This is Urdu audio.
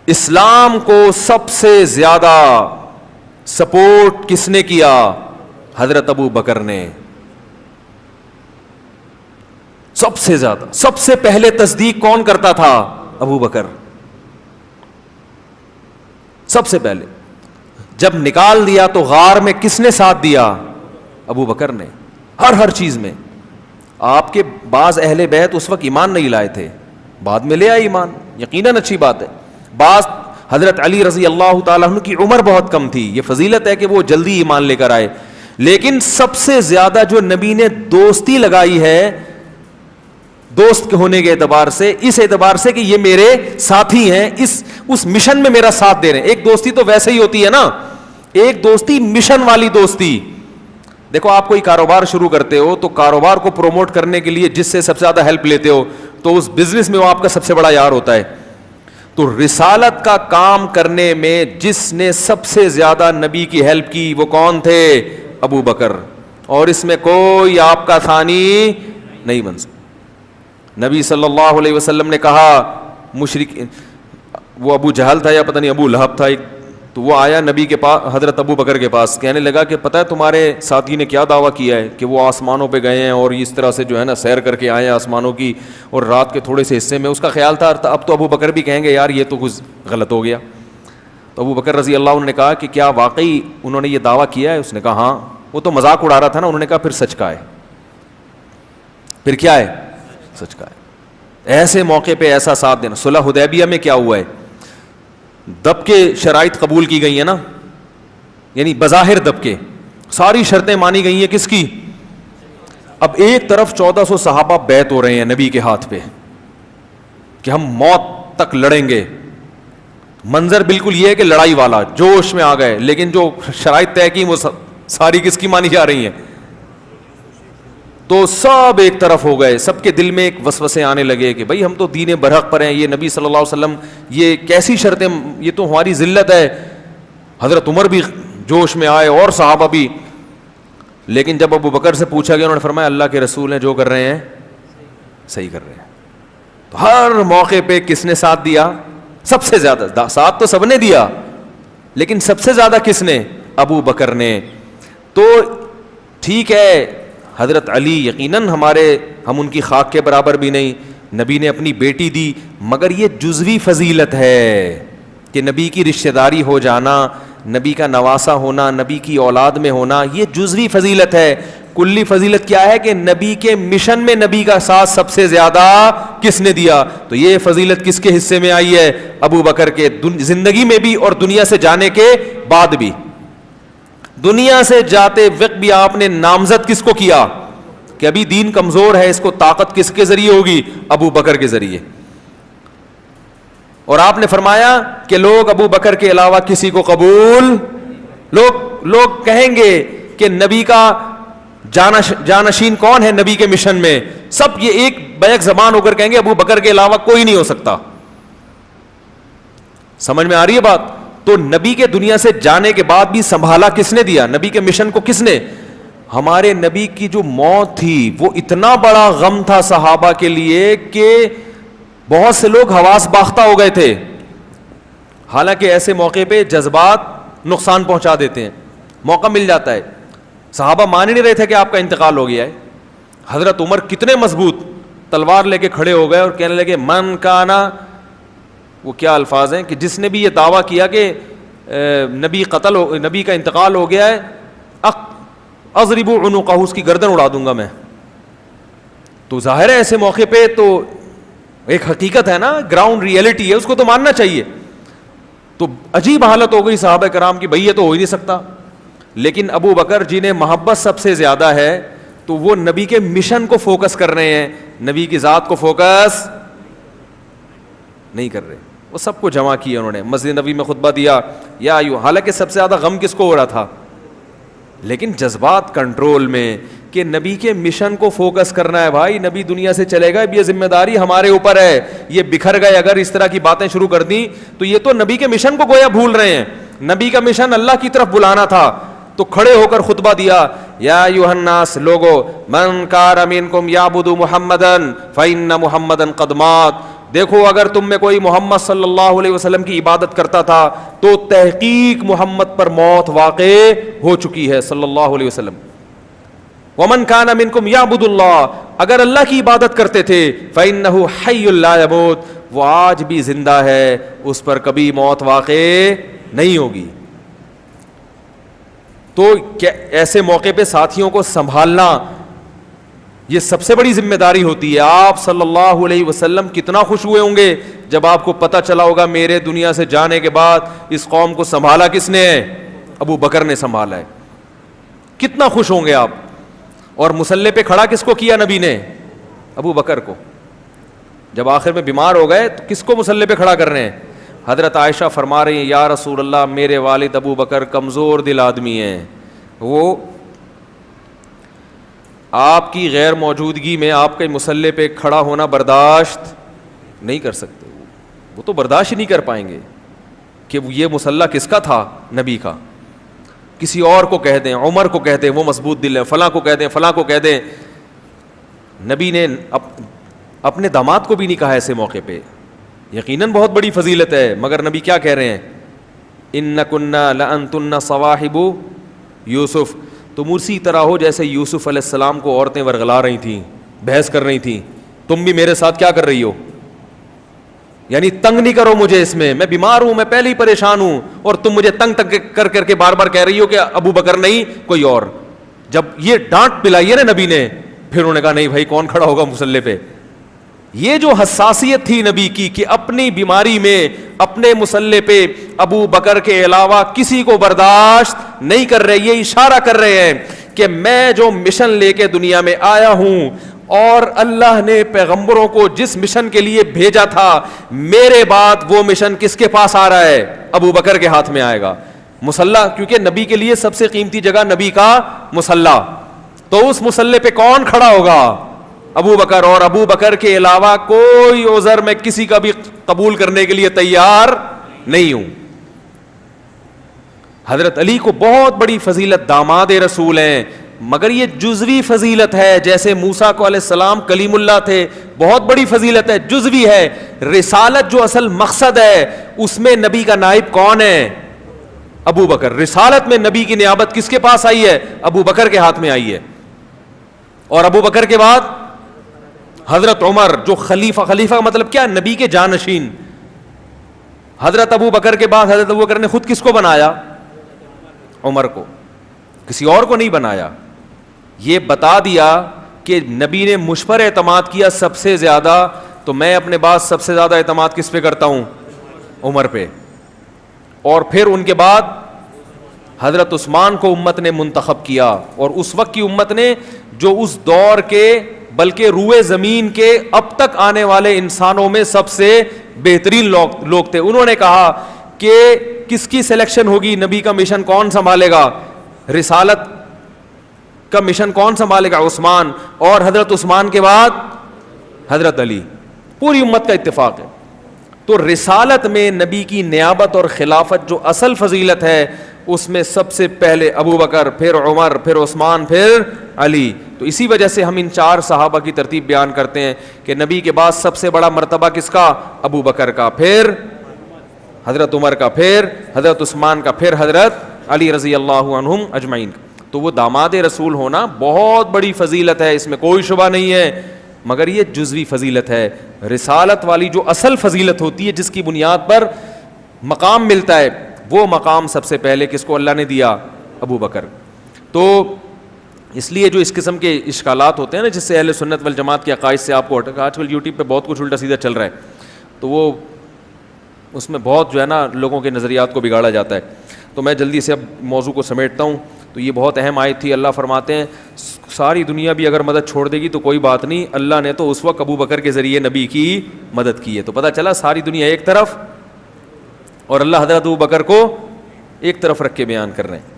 اسلام کو سب سے زیادہ سپورٹ کس نے کیا؟ حضرت ابو بکر نے. سب سے زیادہ، سب سے پہلے تصدیق کون کرتا تھا؟ ابو بکر. سب سے پہلے جب نکال دیا تو غار میں کس نے ساتھ دیا؟ ابو بکر نے. ہر چیز میں. آپ کے بعض اہل بیت اس وقت ایمان نہیں لائے تھے، بعد میں لے آئے ایمان، یقیناً اچھی بات ہے. بعض حضرت علی رضی اللہ تعالیٰ عنہ کی عمر بہت کم تھی، یہ فضیلت ہے کہ وہ جلدی ایمان لے کر آئے. لیکن سب سے زیادہ جو نبی نے دوستی لگائی ہے، دوست ہونے کے اعتبار سے، اس اعتبار سے کہ یہ میرے ساتھی ہیں، اس مشن میں میرا ساتھ دے رہے ہیں. ایک دوستی تو ویسے ہی ہوتی ہے نا، ایک دوستی مشن والی دوستی. دیکھو آپ کوئی کاروبار شروع کرتے ہو تو کاروبار کو پروموٹ کرنے کے لیے جس سے سب سے زیادہ ہیلپ لیتے ہو تو اس بزنس میں وہ آپ کا سب سے بڑا یار ہوتا ہے. تو رسالت کا کام کرنے میں جس نے سب سے زیادہ نبی کی ہیلپ کی وہ کون تھے؟ ابو بکر. اور اس میں کوئی آپ کا ثانی نہیں بن سکتا. نبی صلی اللہ علیہ وسلم نے کہا، مشرک وہ ابو جہل تھا یا پتہ نہیں ابو لہب تھا، تو وہ آیا نبی کے پاس، حضرت ابو بکر کے پاس، کہنے لگا کہ پتہ ہے تمہارے ساتھی نے کیا دعویٰ کیا ہے کہ وہ آسمانوں پہ گئے ہیں اور اس طرح سے جو ہے نا سیر کر کے آئے ہیں آسمانوں کی، اور رات کے تھوڑے سے حصے میں. اس کا خیال تھا اب تو ابو بکر بھی کہیں گے یار یہ تو کچھ غلط ہو گیا. تو ابو بکر رضی اللہ عنہ نے کہا کہ کیا واقعی انہوں نے یہ دعویٰ کیا ہے؟ اس نے کہا ہاں. وہ تو مذاق اڑا رہا تھا نا. انہوں نے کہا پھر سچ کا ہے. پھر کیا ہے؟ سچ کا ہے. ایسے موقع پہ ایسا ساتھ دینا. صلح حدیبیہ میں کیا ہوا ہے؟ دب کے شرائط قبول کی گئی ہیں نا، یعنی بظاہر دب کے ساری شرطیں مانی گئی ہیں. کس کی؟ اب ایک طرف 1400 صحابہ بیعت ہو رہے ہیں نبی کے ہاتھ پہ کہ ہم موت تک لڑیں گے. منظر بالکل یہ ہے کہ لڑائی والا، جوش میں آ گئے. لیکن جو شرائط طے کی وہ ساری کس کی مانی جا رہی ہیں؟ تو سب ایک طرف ہو گئے. سب کے دل میں ایک وسوسے آنے لگے کہ بھائی ہم تو دین برحق پر ہیں، یہ نبی صلی اللہ علیہ وسلم یہ کیسی شرطیں، یہ تو ہماری ذلت ہے. حضرت عمر بھی جوش میں آئے اور صحابہ بھی. لیکن جب ابو بکر سے پوچھا گیا انہوں نے فرمایا اللہ کے رسول ہیں جو کر رہے ہیں صحیح کر رہے ہیں. تو ہر موقع پہ کس نے ساتھ دیا؟ سب سے زیادہ. ساتھ تو سب نے دیا لیکن سب سے زیادہ کس نے؟ ابو بکر نے. تو ٹھیک ہے حضرت علی یقیناً ہم ان کی خاک کے برابر بھی نہیں، نبی نے اپنی بیٹی دی، مگر یہ جزوی فضیلت ہے کہ نبی کی رشتہ داری ہو جانا، نبی کا نواسا ہونا، نبی کی اولاد میں ہونا، یہ جزوی فضیلت ہے. کلی فضیلت کیا ہے کہ نبی کے مشن میں نبی کا ساتھ سب سے زیادہ کس نے دیا؟ تو یہ فضیلت کس کے حصے میں آئی ہے؟ ابو بکر کے. زندگی میں بھی اور دنیا سے جانے کے بعد بھی. دنیا سے جاتے وقت بھی آپ نے نامزد کس کو کیا کہ ابھی دین کمزور ہے، اس کو طاقت کس کے ذریعے ہوگی؟ ابو بکر کے ذریعے. اور آپ نے فرمایا کہ لوگ ابو بکر کے علاوہ کسی کو قبول، لوگ کہیں گے کہ نبی کا جانشین کون ہے نبی کے مشن میں؟ سب یہ ایک بیک زبان ہو کر کہیں گے ابو بکر کے علاوہ کوئی نہیں ہو سکتا. سمجھ میں آ رہی ہے بات؟ تو نبی کے دنیا سے جانے کے بعد بھی سنبھالا کس نے دیا؟ نبی کے مشن کو کس نے؟ ہمارے نبی کی جو موت تھی وہ اتنا بڑا غم تھا صحابہ کے لیے کہ بہت سے لوگ حواس باختہ ہو گئے تھے. حالانکہ ایسے موقع پہ جذبات نقصان پہنچا دیتے ہیں. موقع مل جاتا ہے. صحابہ مان ہی نہیں رہے تھے کہ آپ کا انتقال ہو گیا ہے. حضرت عمر کتنے مضبوط تلوار لے کے کھڑے ہو گئے اور کہنے لگے من کانا، وہ کیا الفاظ ہیں کہ جس نے بھی یہ دعویٰ کیا کہ نبی کا انتقال ہو گیا ہے، اضرب عنقہ، اس کی گردن اڑا دوں گا میں. تو ظاہر ہے ایسے موقع پہ تو ایک حقیقت ہے نا، گراؤنڈ ریئلٹی ہے، اس کو تو ماننا چاہیے. تو عجیب حالت ہو گئی صحابہ کرام کی، بھئی یہ تو ہو ہی نہیں سکتا. لیکن ابو بکر جنہیں محبت سب سے زیادہ ہے تو وہ نبی کے مشن کو فوکس کر رہے ہیں، نبی کی ذات کو فوکس نہیں کر رہے. وہ سب کو جمع کیا انہوں نے، مسجد نبی میں خطبہ دیا یا حالانکہ سب سے زیادہ غم کس کو ہو رہا تھا، لیکن جذبات کنٹرول میں کہ نبی کے مشن کو فوکس کرنا ہے. بھائی نبی دنیا سے چلے گا، اب یہ ذمہ داری ہمارے اوپر ہے. یہ بکھر گئے اگر اس طرح کی باتیں شروع کر دیں تو یہ تو نبی کے مشن کو گویا بھول رہے ہیں. نبی کا مشن اللہ کی طرف بلانا تھا. تو کھڑے ہو کر خطبہ دیا، یا ایھا الناس، لوگو من کان منکم یعبد محمدن فإن محمدن قد مات. دیکھو اگر تم میں کوئی محمد صلی اللہ علیہ وسلم کی عبادت کرتا تھا تو تحقیق محمد پر موت واقع ہو چکی ہے صلی اللہ علیہ وسلم. ومن کان منکم یعبد اللہ, اگر اللہ کی عبادت کرتے تھے فإنہ حی لا یموت, وہ آج بھی زندہ ہے, اس پر کبھی موت واقع نہیں ہوگی. تو ایسے موقع پہ ساتھیوں کو سنبھالنا یہ سب سے بڑی ذمہ داری ہوتی ہے. آپ صلی اللہ علیہ وسلم کتنا خوش ہوئے ہوں گے جب آپ کو پتہ چلا ہوگا میرے دنیا سے جانے کے بعد اس قوم کو سنبھالا کس نے ہے, ابو بکر نے سنبھالا ہے. کتنا خوش ہوں گے آپ. اور مصلی پہ کھڑا کس کو کیا نبی نے؟ ابو بکر کو. جب آخر میں بیمار ہو گئے تو کس کو مصلی پہ کھڑا کر رہے ہیں؟ حضرت عائشہ فرما رہی ہیں یا رسول اللہ میرے والد ابو بکر کمزور دل آدمی ہیں, وہ آپ کی غیر موجودگی میں آپ کے مصلی پہ کھڑا ہونا برداشت نہیں کر سکتے. وہ تو برداشت ہی نہیں کر پائیں گے کہ یہ مصلی کس کا تھا, نبی کا. کسی اور کو کہہ دیں, عمر کو کہہ دیں وہ مضبوط دل ہے, فلاں کو کہہ دیں, فلاں کو کہہ دیں. نبی نے اپنے داماد کو بھی نہیں کہا ایسے موقع پہ. یقیناً بہت بڑی فضیلت ہے, مگر نبی کیا کہہ رہے ہیں؟ اِنَّكُنَّا لَأَنْتُنَّ صَوَاحِبُ یوسف, تم اسی طرح ہو جیسے یوسف علیہ السلام کو عورتیں ورغلا رہی تھیں, بحث کر رہی تھیں, تم بھی میرے ساتھ کیا کر رہی ہو؟ یعنی تنگ نہیں کرو مجھے, اس میں بیمار ہوں, میں پہلے ہی پریشان ہوں, اور تم مجھے تنگ کر کر کے بار بار کہہ رہی ہو کہ ابو بکر نہیں کوئی اور. جب یہ ڈانٹ پلائی ہے نا نبی نے, پھر انہوں نے کہا نہیں بھائی کون کھڑا ہوگا مصلی پہ. یہ جو حساسیت تھی نبی کی کہ اپنی بیماری میں اپنے مصلی پہ ابو بکر کے علاوہ کسی کو برداشت نہیں کر رہے, یہ اشارہ کر رہے ہیں کہ میں جو مشن لے کے دنیا میں آیا ہوں اور اللہ نے پیغمبروں کو جس مشن کے لیے بھیجا تھا, میرے بعد وہ مشن کس کے پاس آ رہا ہے؟ ابو بکر کے ہاتھ میں آئے گا. مصلی, کیونکہ نبی کے لیے سب سے قیمتی جگہ نبی کا مصلی, تو اس مصلی پہ کون کھڑا ہوگا؟ ابو بکر. اور ابو بکر کے علاوہ کوئی عذر میں کسی کا بھی قبول کرنے کے لیے تیار نہیں ہوں. حضرت علی کو بہت بڑی فضیلت, داماد رسول ہیں, مگر یہ جزوی فضیلت ہے. جیسے موسیٰ کو علیہ السلام کلیم اللہ تھے, بہت بڑی فضیلت ہے, جزوی ہے. رسالت جو اصل مقصد ہے اس میں نبی کا نائب کون ہے؟ ابو بکر. رسالت میں نبی کی نیابت کس کے پاس آئی ہے؟ ابو بکر کے ہاتھ میں آئی ہے. اور ابو بکر کے بعد حضرت عمر جو خلیفہ کا مطلب کیا؟ نبی کے جانشین. حضرت ابو بکر کے بعد حضرت ابو بکر نے خود کس کو بنایا؟ عمر کو, کسی اور کو نہیں بنایا. یہ بتا دیا کہ نبی نے مجھ پر اعتماد کیا سب سے زیادہ, تو میں اپنے بعد سب سے زیادہ اعتماد کس پہ کرتا ہوں؟ عمر پہ. اور پھر ان کے بعد حضرت عثمان کو امت نے منتخب کیا, اور اس وقت کی امت نے جو اس دور کے بلکہ روئے زمین کے اب تک آنے والے انسانوں میں سب سے بہترین لوگ تھے. انہوں نے کہا کہ کس کی سلیکشن ہوگی, نبی کا مشن کون سنبھالے گا, رسالت کا مشن کون سنبھالے گا؟ عثمان. اور حضرت عثمان کے بعد حضرت علی. پوری امت کا اتفاق ہے. تو رسالت میں نبی کی نیابت اور خلافت جو اصل فضیلت ہے اس میں سب سے پہلے ابو بکر, پھر عمر, پھر عثمان, پھر علی. تو اسی وجہ سے ہم ان چار صحابہ کی ترتیب بیان کرتے ہیں کہ نبی کے بعد سب سے بڑا مرتبہ کس کا؟ ابو بکر کا, پھر حضرت عمر کا, پھر حضرت عثمان کا, پھر حضرت علی رضی اللہ عنہم اجمعین. تو وہ داماد رسول ہونا بہت بڑی فضیلت ہے, اس میں کوئی شبہ نہیں ہے, مگر یہ جزوی فضیلت ہے. رسالت والی جو اصل فضیلت ہوتی ہے جس کی بنیاد پر مقام ملتا ہے, وہ مقام سب سے پہلے کس کو اللہ نے دیا؟ ابو بکر. تو اس لیے جو اس قسم کے اشکالات ہوتے ہیں نا, جس سے اہل سنت والجماعت کے عقائد سے آپ کو آج کل یوٹیوب پہ بہت کچھ الٹا سیدھا چل رہا ہے, تو وہ اس میں بہت جو ہے نا لوگوں کے نظریات کو بگاڑا جاتا ہے. تو میں جلدی سے اب موضوع کو سمیٹتا ہوں. تو یہ بہت اہم آیت تھی. اللہ فرماتے ہیں ساری دنیا بھی اگر مدد چھوڑ دے گی تو کوئی بات نہیں, اللہ نے تو اس وقت ابو بکر کے ذریعے نبی کی مدد کی ہے. تو پتہ چلا ساری دنیا ایک طرف اور اللہ حضرت ابو بکر کو ایک طرف رکھ کے بیان کر رہے ہیں.